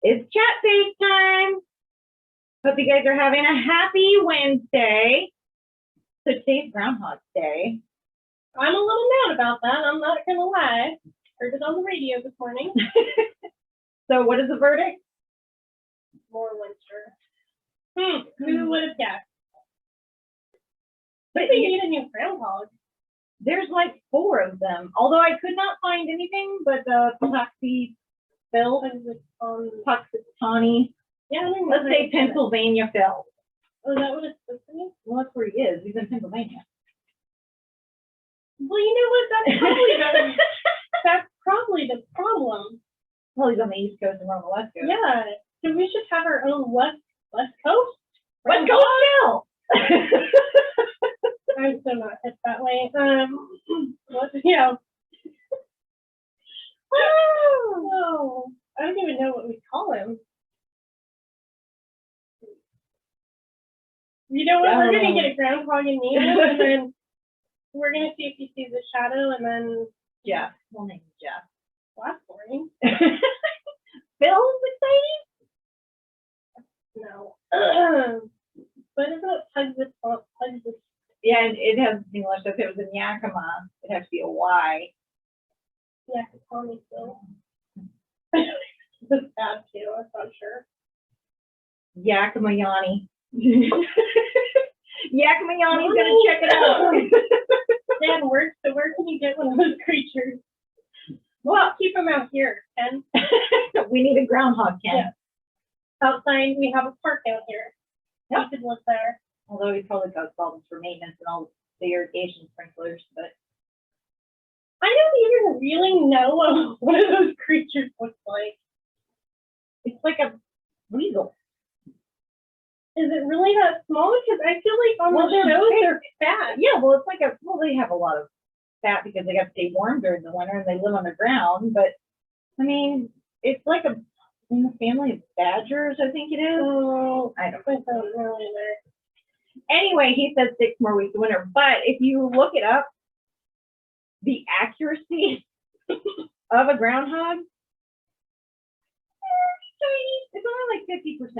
It's chat face time. Hope you guys are having a happy Wednesday. So today's Groundhog Day. I'm a little mad about that. I'm not going to lie. Heard it on the radio this morning. So what is the verdict? More winter. Who would have guessed? But They need a new groundhog. there's like 4 of them. Although I could not find anything but the Phil, Puxatawny. Yeah, Let's say Pennsylvania Phil. Oh, is that what it's supposed to be? Well, that's where he is. He's in Pennsylvania. Well, you know what? That's probably the problem. Well, he's on the East Coast and we're on the West Coast. Yeah. So we should have our own West Coast. West Coast Phil! I'm so not hip that way. Yeah. Oh, I don't even know what we call him. You know what? We're gonna get a groundhog and name him, and then we're gonna see if he sees a shadow, and then Jeff. We'll name him Jeff. well, that's boring. Phil's exciting? No. What is it? Pugs. Yeah, and it has English. If it was in Yakima, it'd have to be a Y. Yeah, call me Phil. That's bad too. I'm not sure. Yakima Yanni. Yakima Yanni's gonna check it out. Dan works, so where can you get one of those creatures? Well, keep them out here, Ken. We need a groundhog, Ken. Yeah. Outside, we have a park out here. Yep. You could live there. Although he's probably got problems for maintenance and all the irrigation sprinklers, but I don't even really know what one of those creatures looks like. it's like a weasel. Is it really that small? Because I feel like on the shows they're fat. Yeah, well, it's like they have a lot of fat because they got to stay warm during the winter and they live underground. But I mean, it's like in the family of badgers, I think it is. Oh, I don't I don't know either. Anyway, he said 6 more weeks of winter. But if you look it up, the accuracy of a groundhog, it's only like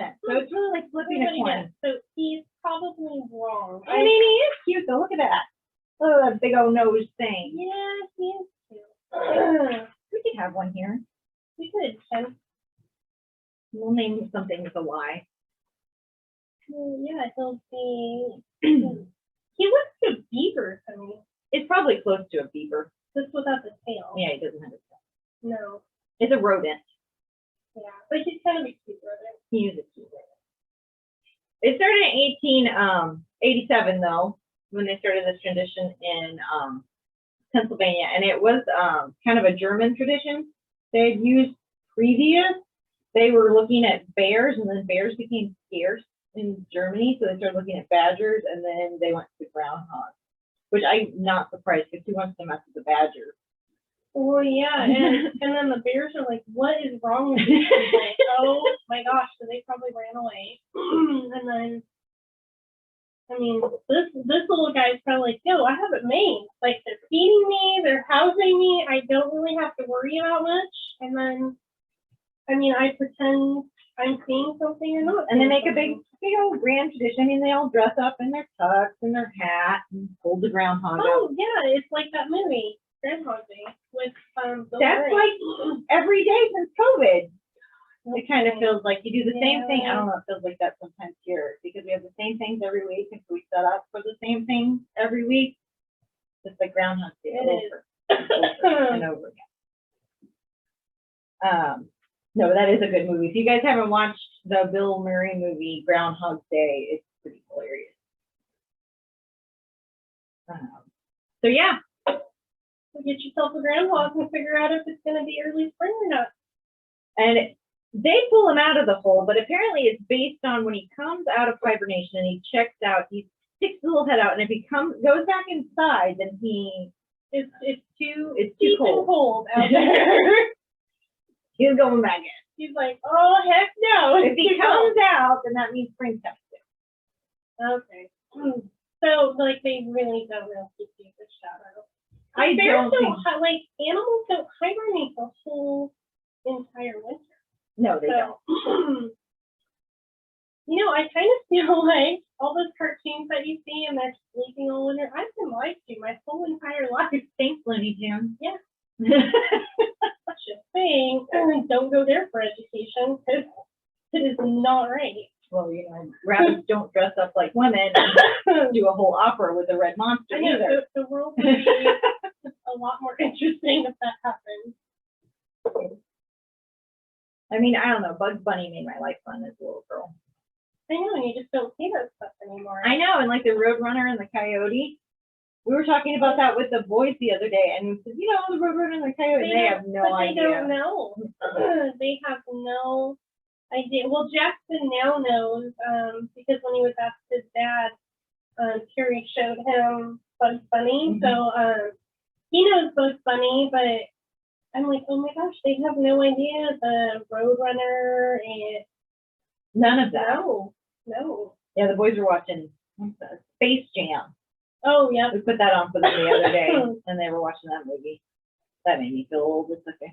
50%. So it's really like flipping a coin. So he's probably wrong. I mean, he is cute though. Look at that. Oh, that big old nose thing. Yeah, he is cute. We could have one here. We could, Ken. We'll name him something with a Y. Yeah, he'll be. He looks to beaver to me. It's probably close to a beaver. Just without the tail. Yeah, he doesn't have a tail. No. It's a rodent. Yeah, but he's kind of a cute rodent. He is a cute rodent. It started in 1887 though, when they started this tradition in Pennsylvania, and it was kind of a German tradition they had used previous. They were looking at bears, and then bears became scarce in Germany, so they started looking at badgers, and then they went to groundhogs, which I'm not surprised because who wants to mess with a badger? Oh yeah, and then the bears are like, "What is wrong with these people?" Oh my gosh, so they probably ran away. And then, I mean, this little guy's probably like, "Yo, I have it made. Like they're feeding me, they're housing me. I don't really have to worry about much." And then, I mean, I pretend I'm seeing something or not. And they make a big old grand tradition. I mean, they all dress up in their tux and their hat and hold the groundhog Oh up. yeah, it's like that movie, Groundhog Day, with Bill That's Murray. like every day since COVID. It kind of feels like you do the same thing. I Yeah. don't know, it feels like that sometimes here because we have the same things every week and we set up for the same thing every week. Just like Groundhog Day over and over again. No, that is a good movie. If you guys haven't watched the Bill Murray movie Groundhog Day, it's pretty hilarious. So yeah. So get yourself a groundhog and figure out if it's going to be early spring or not. And they pull him out of the hole, but apparently it's based on when he comes out of hibernation and he checks out, he sticks the little head out, and if he goes back inside, then it's too cold out there. He's going back in. He's like, oh heck no! If he comes out, then that means springtime. Okay. So like they really don't know if you the shadow. I Bears don't think like animals don't hibernate the whole entire winter. No, they don't. So, you know, I kind of feel like all those cartoons that you see and they're sleeping all winter, I've been lied to my whole entire life. Thanks, Looney Tunes. Yeah. Just saying, don't go there for education because it is not right. Well, you know, rabbits don't dress up like women and do a whole opera with a red monster I know, either. the world would be a lot more interesting if that happened. I mean, I don't know. Bugs Bunny made my life fun as a little girl. I know, and you just don't see that stuff anymore. I know, and like the Roadrunner and the Coyote. We were talking about that with the boys the other day, and we said, you know, the Roadrunner and the Coyote, they have no idea. They don't know. They have no idea. Well, Jackson now knows, because when he was asked his dad, Carrie showed him Bugs Bunny, so he knows Bugs Bunny, but I'm like, oh my gosh, they have no idea the Roadrunner and None of that. No. Yeah, the boys were watching Space Jam. Oh, yeah. We put that on for them the other day, and they were watching that movie. That made me feel old. It's okay.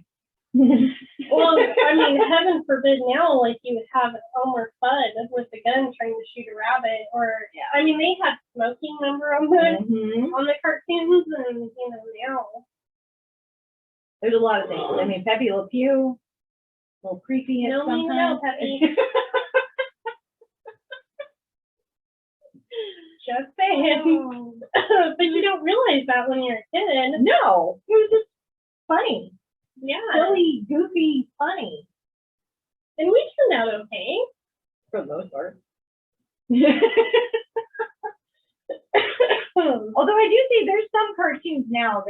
Well, I mean, heaven forbid now, like you would have Elmer Fudd with the gun trying to shoot a rabbit, or I mean, they had smoking, remember, on the cartoons, and you know now there's a lot of things. I mean, Pepe Le Pew, a little creepy at sometimes. No, Pepe. Just saying. But you don't realize that when you're a kid. No, it was just funny. Yeah. Silly, goofy, funny. And we turned out okay. For the most part. Although I do see there's some cartoons now,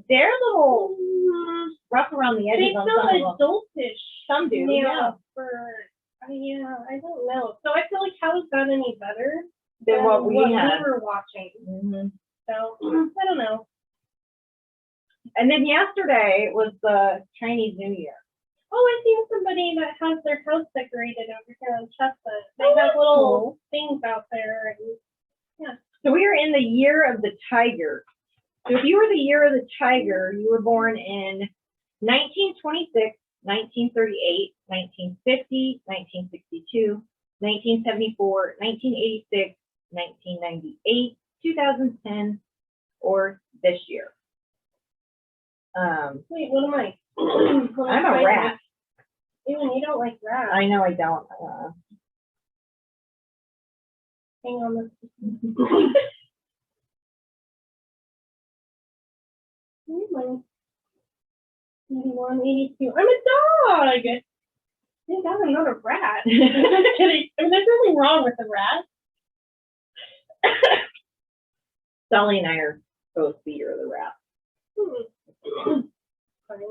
they're a little rough around the edges on some of them. They feel adultish. Some do, yeah. Yeah, I don't know. So I feel like how is that any better than what we were watching? So I don't know. And then yesterday was the Chinese New Year. Oh, I've seen somebody that has their house decorated over here on Chestnut. They have little things out there. And, yeah. So we are in the year of the tiger. So if you were the year of the tiger, you were born in 1926, 1938, 1950, 1962, 1974, 1986, 1998, 2010, or this year. Wait, what am I? I'm a rat. Even you don't like rats. I know I don't. Hang on. 81, 82. I'm a dog. Thank God I'm not a rat. Just kidding. I mean, there's nothing wrong with a rat. Sally and I are both the year of the rat. Funny.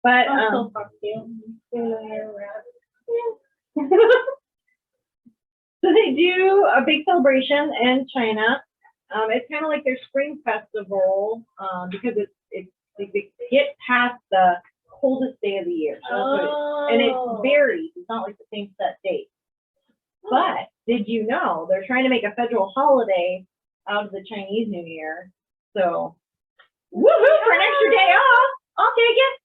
But I'll still talk to you. Even though you're a rat. So they do a big celebration in China. It's kind of like their spring festival because they get past the coldest day of the year. So and it varies. It's not like the same set date. But did you know they're trying to make a federal holiday out of the Chinese New Year? So woohoo for an extra day off. I'll take it.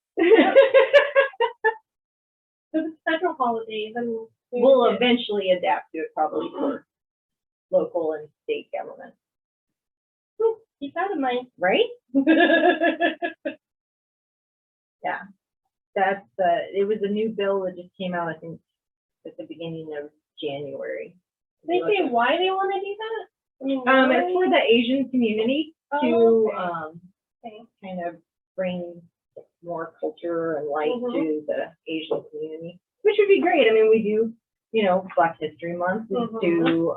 So the federal holidays, and we'll eventually adapt to it probably for local and state government. Keep that in mind. Right? Yeah. That's it was a new bill that just came out, I think, at the beginning of January. They say why they want to do that? I mean, it's for the Asian community to kind of bring more culture and light to the Asian community, which would be great. I mean, we do, you know, Black History Month, we do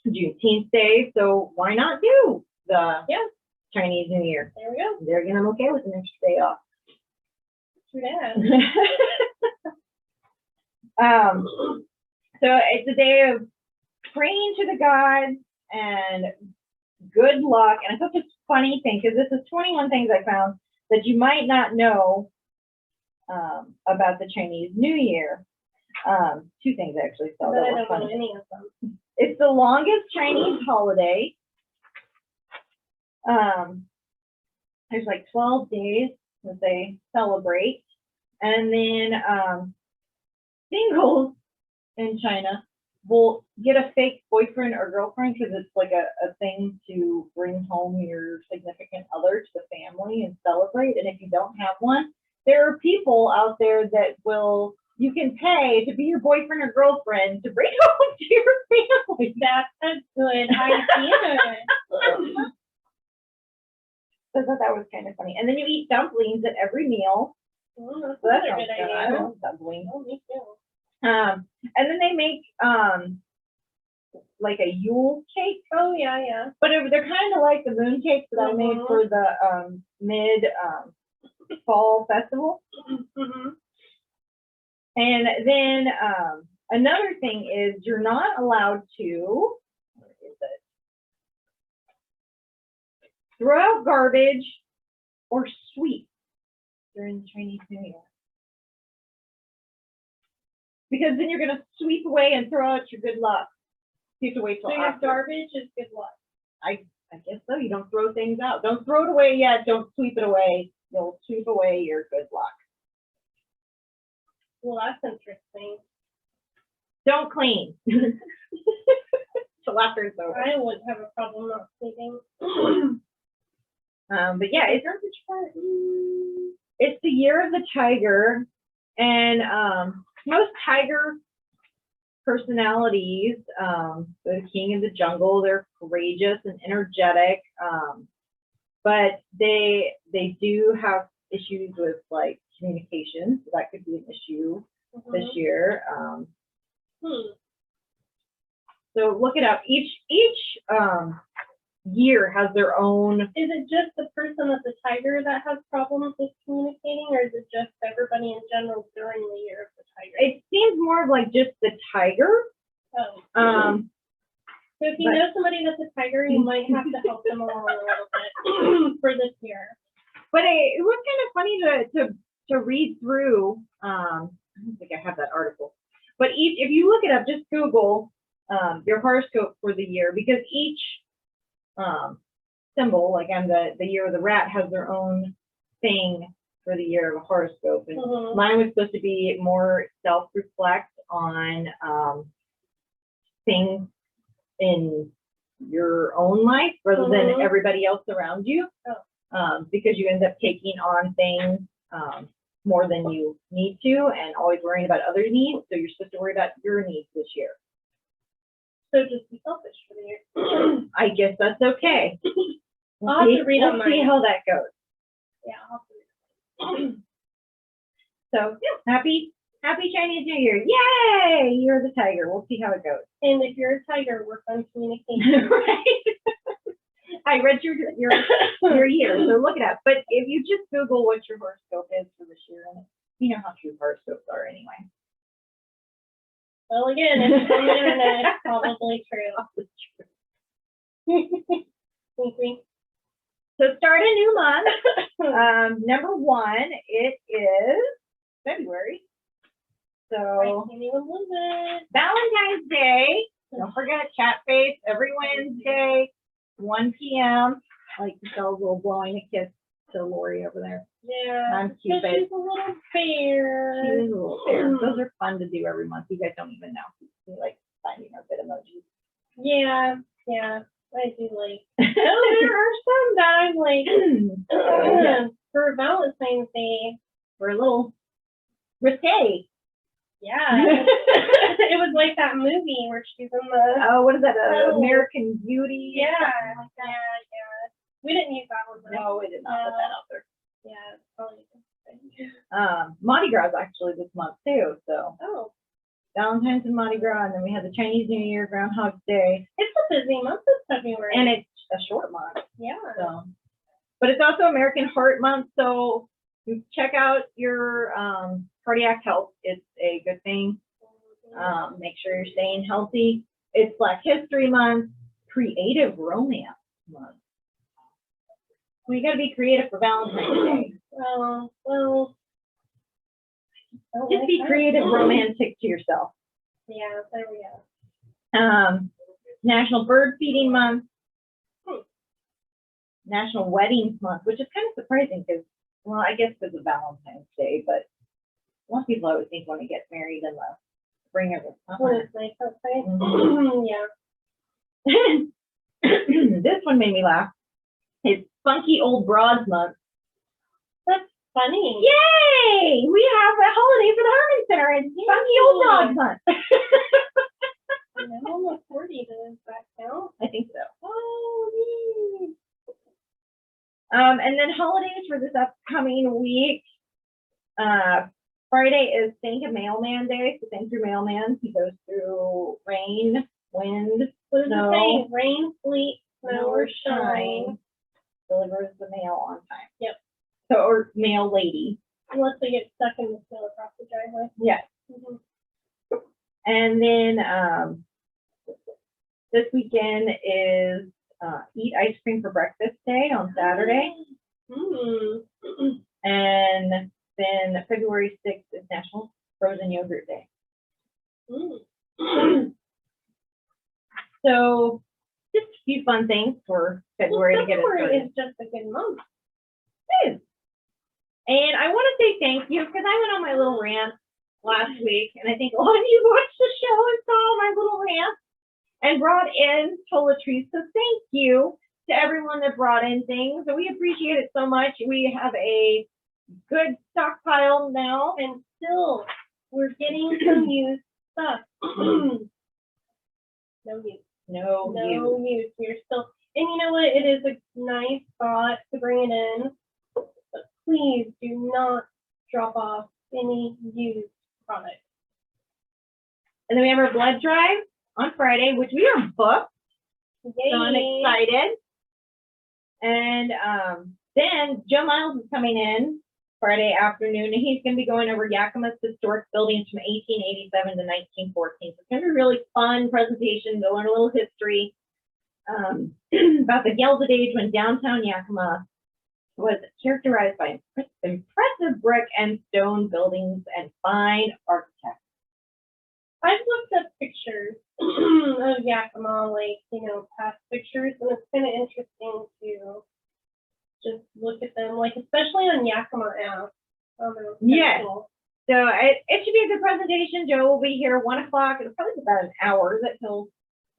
Juneteenth Day, so why not do the Chinese New Year? There we go. They're gonna be okay with an extra day off. True that. So it's a day of praying to the gods and good luck. And it's such a funny thing because this is 21 things I found that you might not know about the Chinese New Year. 2 things I actually saw that were funny. Know any of them. It's the longest Chinese holiday. There's like 12 days that they celebrate. And then singles in China will get a fake boyfriend or girlfriend because it's like a thing to bring home your significant other to the family and celebrate. And if you don't have one, there are people out there that you can pay to be your boyfriend or girlfriend to bring home to your family. That's a good idea. So I thought that was kind of funny. And then you eat dumplings at every meal. That's So that's a a good good. I idea. love dumplings. Oh, me too. And then they make like a Yule cake, Oh, yeah, yeah. but they're kind of like the moon cakes that I made for the mid fall festival. Mm-hmm. And then another thing is you're not allowed to, where is it? Throw out garbage or sweep during the Chinese New Year. Because then you're going to sweep away and throw out your good luck. You have to wait till So your after. garbage is good luck. I guess so. You don't throw things out. Don't throw it away yet. Don't sweep it away. You'll sweep away your good luck. Well, that's interesting. Don't clean. Till after it's over. I wouldn't have a problem not sleeping. But yeah, it's the year of the tiger, and most tiger personalities, the king of the jungle, they're courageous and energetic, but they do have issues with like communication, so that could be an issue this year. So look it up. Each year has their own. Is it just the person that's a tiger that has problems with communicating, or is it just everybody in general during the year of the tiger? It seems more of like just the tiger. Oh. So if you know somebody that's a tiger, you might have to help them along a little bit for this year. But it was kind of funny to read through. I don't think I have that article. But if you look it up, just Google your horoscope for the year, because each symbol, like on the year of the rat, has their own thing for the year of a horoscope. And mine was supposed to be more self-reflect on things in your own life rather than everybody else around you, because you end up taking on things more than you need to and always worrying about other needs. So you're supposed to worry about your needs this year. So just be selfish for the year. I guess that's okay. I'll have to read on We'll see mine. how that goes. Yeah, I'll have to read. So yeah, happy Chinese New Year. Yay! You're the tiger. We'll see how it goes. And if you're a tiger, work on communication. Right. I read your year, so look it up. But if you just Google what your horoscope is for this year, and you know how true horoscopes are anyway. Well, again, if it's on the internet, it's probably true. So start a new month. Number one, it is February. I So can't even believe it. Valentine's Day. Don't forget chat face every Wednesday, 1 p.m. I like to tell a little blowing a kiss to Lori over there. Yeah. I'm cute, Because babe. she's a little bear. She is a little fair. Those are fun to do every month. You guys don't even know. We like finding our good emojis. Yeah, I do like. Oh, there are some that I'm like, for Valentine's Day. We're a little risque. Yeah. It was like that movie where she's in the. Oh, what is that? Oh. American Beauty? Yeah, Something like that. yeah. We didn't use that one. No, we did not put that out there. Yeah, it's probably a good thing. Mardi Gras is actually this month too. So Oh, Valentine's and Mardi Gras, and then we have the Chinese New Year, Groundhogs Day, it's a busy month this February. and it's a short month. yeah. So, but it's also American Heart Month, so check out your cardiac health. It's a good thing. Make sure you're staying healthy. It's Black History Month, Creative Romance Month. So you got to be creative for Valentine's Day. Well. Just be creative, romantic to yourself. Yeah, there we go. National Bird Feeding Month. National Weddings Month, which is kind of surprising because, well, I guess it's a Valentine's Day, but A lot of people always think when they get married in the spring of the When summer. it's nice outside. Mhm. Yeah. This one made me laugh. It's Funky Old Broads Month. That's funny. Yay! We have a holiday for the Harman Center. It's Funky Old Broads Month. I'm almost 40. Does that count? I think so. Oh, neat. And then holidays for this upcoming week. Friday is Thank a Mailman Day. So thank your mailman. He goes through rain, wind, What does snow, it say? Rain, sleet, snow, or shine. delivers the mail on time. Yep. So, or mail lady. Unless they get stuck in the snow across the driveway. Yes. Mm-hmm. And then this weekend is Eat Ice Cream for Breakfast Day on Saturday. Mm-hmm. And then February 6th is National Frozen Yogurt Day. Mm-hmm. So just a few fun things for February to get us February started. is just a good month. It is. And I want to say thank you because I went on my little rant last week, and I think a lot of you watched the show and saw my little rant and brought in toiletries. So thank you to everyone that brought in things. So we appreciate it so much. We have a good stockpile now, And still, we're getting some used stuff. No use. no use. No use. We're still, and you know what? It is a nice thought to bring it in, but please do not drop off any used product. And then we have our blood drive on Friday, which we are booked. Yay. So I'm excited. And then Joe Miles is coming in Friday afternoon, and he's going to be going over Yakima's historic buildings from 1887 to 1914. So it's going to be a really fun presentation to learn a little history about the Gilded Age when downtown Yakima was characterized by impressive brick and stone buildings and fine architecture. I've looked up pictures of Yakima, like, past pictures, and it's kind of interesting to just look at them, like, especially on Yakima app. Yes. Cool. So it should be a good presentation. Joe will be here 1 o'clock. It'll probably be about an hour that he'll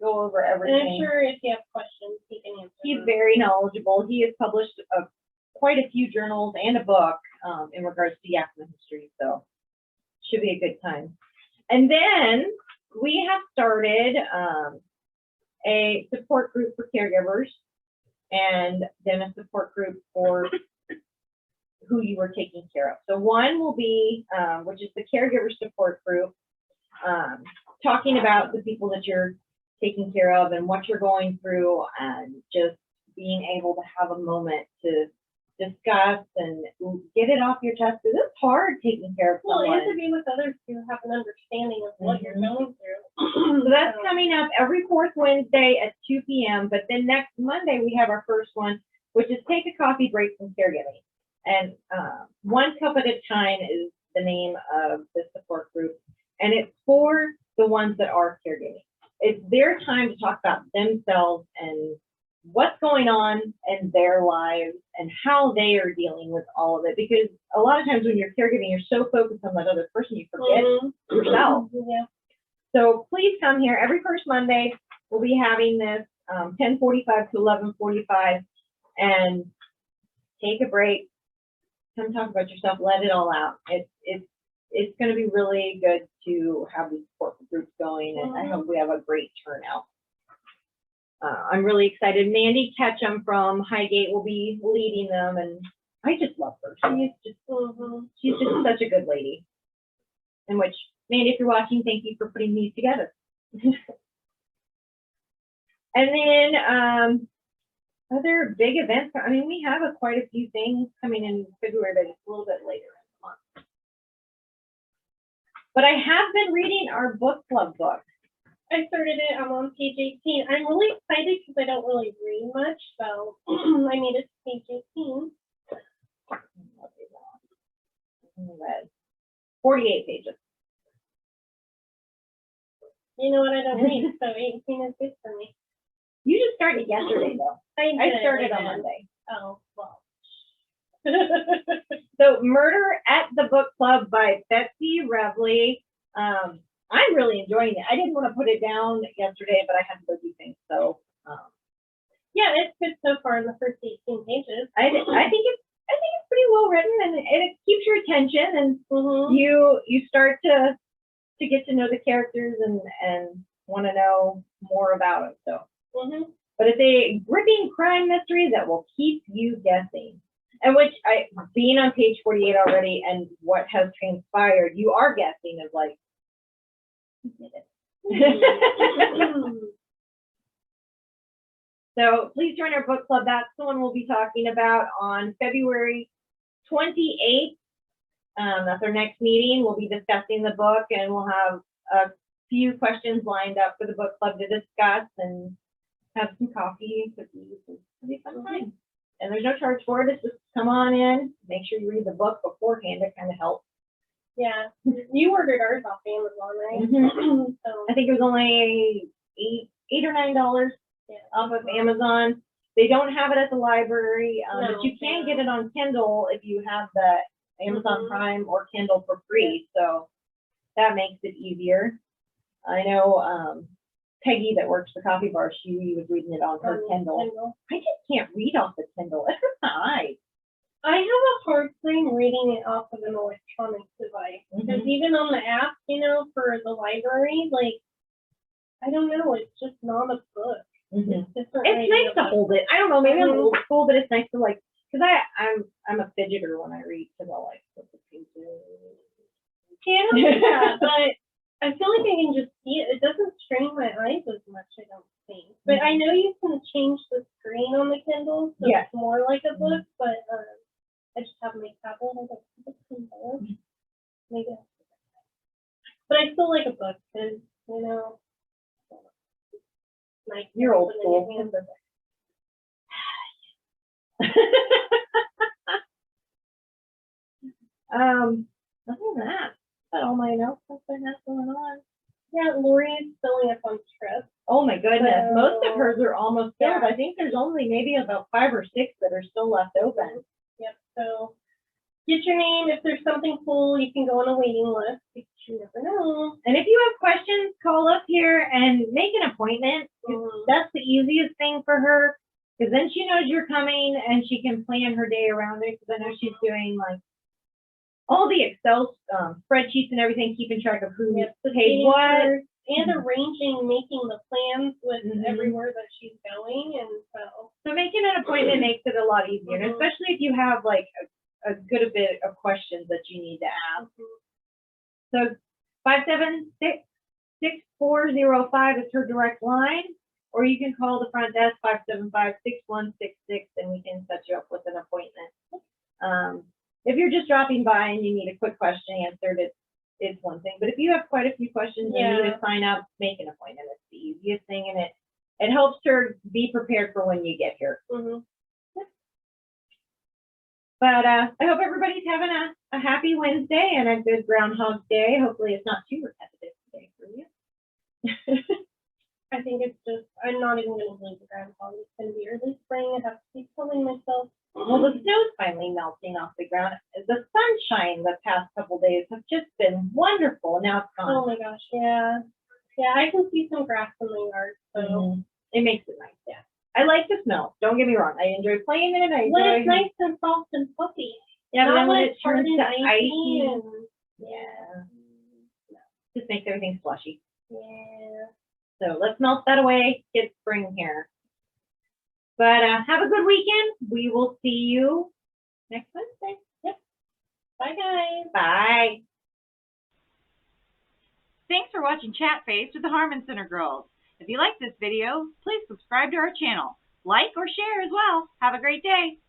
go over And everything. I'm sure if you have questions, he can answer He's them. very knowledgeable. He has published quite a few journals and a book in regards to Yakima history. So should be a good time. And then we have started a support group for caregivers, and then a support group for who you were taking care of. So one will be, which is the caregiver support group, talking about the people that you're taking care of and what you're going through, and just being able to have a moment to discuss and get it off your chest, because it's hard taking care of someone. Well, and to be with others who have an understanding of what you're going through. So that's coming up every fourth Wednesday at 2 p.m. But then next Monday, we have our first one, which is Take a Coffee Break from Caregiving. And One Cup at a Time is the name of the support group. And it's for the ones that are caregiving. It's their time to talk about themselves and what's going on in their lives and how they are dealing with all of it. Because a lot of times when you're caregiving, you're so focused on that other person, you forget yourself. Yeah. So please come here every first Monday. We'll be having this 10:45 to 11:45, and take a break. Come talk about yourself. Let it all out. It's going to be really good to have these support groups going, and I hope we have a great turnout. I'm really excited. Mandy Ketchum from Highgate will be leading them, and I just love her. She's just such a good lady. In which, Mandy, if you're watching, thank you for putting these together. And then other big events. I mean, we have quite a few things coming in February, but it's a little bit later in the month. But I have been reading our book club book. I started it. I'm on page 18. I'm really excited because I don't really read much, so I made it to page 18. 48 pages. You know what? I don't read, so 18 is good for me. You just started yesterday, though. I started on Monday. Oh, well. So Murder at the Book Club by Betsy Revley. I'm really enjoying it. I didn't want to put it down yesterday, but I had to go do things. So yeah, it's good so far in the first 18 pages. I think it's pretty well written, and it keeps your attention, and you start to get to know the characters and want to know more about them. So, but it's a gripping crime mystery that will keep you guessing. And which being on page 48 already, and what has transpired, you are guessing of like, who did it? So please join our book club. That's the one we'll be talking about on February 28th. That's our next meeting. We'll be discussing the book, and we'll have a few questions lined up for the book club to discuss and have some coffee and cookies. It'll be a fun time. And there's no charge for it. It's just come on in. Make sure you read the book beforehand. It kind of helps. Yeah. You ordered ours off Amazon, right? So I think it was only $8 or $9 off of Amazon. They don't have it at the library, but you can get it on Kindle if you have the Amazon Prime or Kindle for free. So that makes it easier. I know Peggy that works the coffee bar, she was reading it on her Kindle. I just can't read off the Kindle. It hurts my eyes. I have a hard time reading it off of an electronic device. Because even on the app, for the library, like, I don't know, it's just not a book. It's nice to hold it. I don't know, maybe I'm old school, but it's nice to like, because I'm a fidgeter when I read, because I'll like flip the pages. Yeah, but I feel like I can just see it. It doesn't strain my eyes as much, I don't think. But I know you can change the screen on the Kindle, so it's more like a book, but I just have my tablet. I don't think it's Kindle. Maybe. But I still like a book, because, like, you're old school. Other than that, that's all my notes. What's been going on? Yeah, Lori's filling up on trips. Oh my goodness, most of hers are almost filled. I think there's only maybe about 5 or 6 that are still left open. Yep. So get your name. If there's something cool, you can go on a waiting list, because you never know. And if you have questions, call up here and make an appointment. That's the easiest thing for her, because then she knows you're coming and she can plan her day around it. Because I know she's doing like all the Excel spreadsheets and everything, keeping track of who paid what, and arranging, making the plans with everywhere that she's going. And so making an appointment makes it a lot easier, and especially if you have like a good bit of questions that you need to ask. So 576-6405 is her direct line, or you can call the front desk 575-6166, and we can set you up with an appointment. If you're just dropping by and you need a quick question answered, it's one thing. But if you have quite a few questions and you need to sign up, make an appointment. It's the easiest thing, and it helps her be prepared for when you get here. But I hope everybody's having a happy Wednesday and a good Groundhog Day. Hopefully it's not too repetitive today for you. I think it's just, I'm not even going to believe the groundhog. It's going to be early spring. I have to keep telling myself. Well, the snow's finally melting off the ground. The sunshine the past couple days has just been wonderful. Now it's gone. Oh my gosh, yeah. Yeah, I can see some grass in the yard, so it makes it nice, yeah. I like the smell. Don't get me wrong. I enjoy playing in it. When it's nice and soft and fluffy. Yeah, but then when it turns to icy and just makes everything slushy. Yeah. So let's melt that away. Get spring here. But have a good weekend. We will see you next Wednesday. Yep. Bye, guys. Bye. Thanks for watching Chat Face with the Harman Center Girls. If you like this video, please subscribe to our channel. Like or share as well. Have a great day.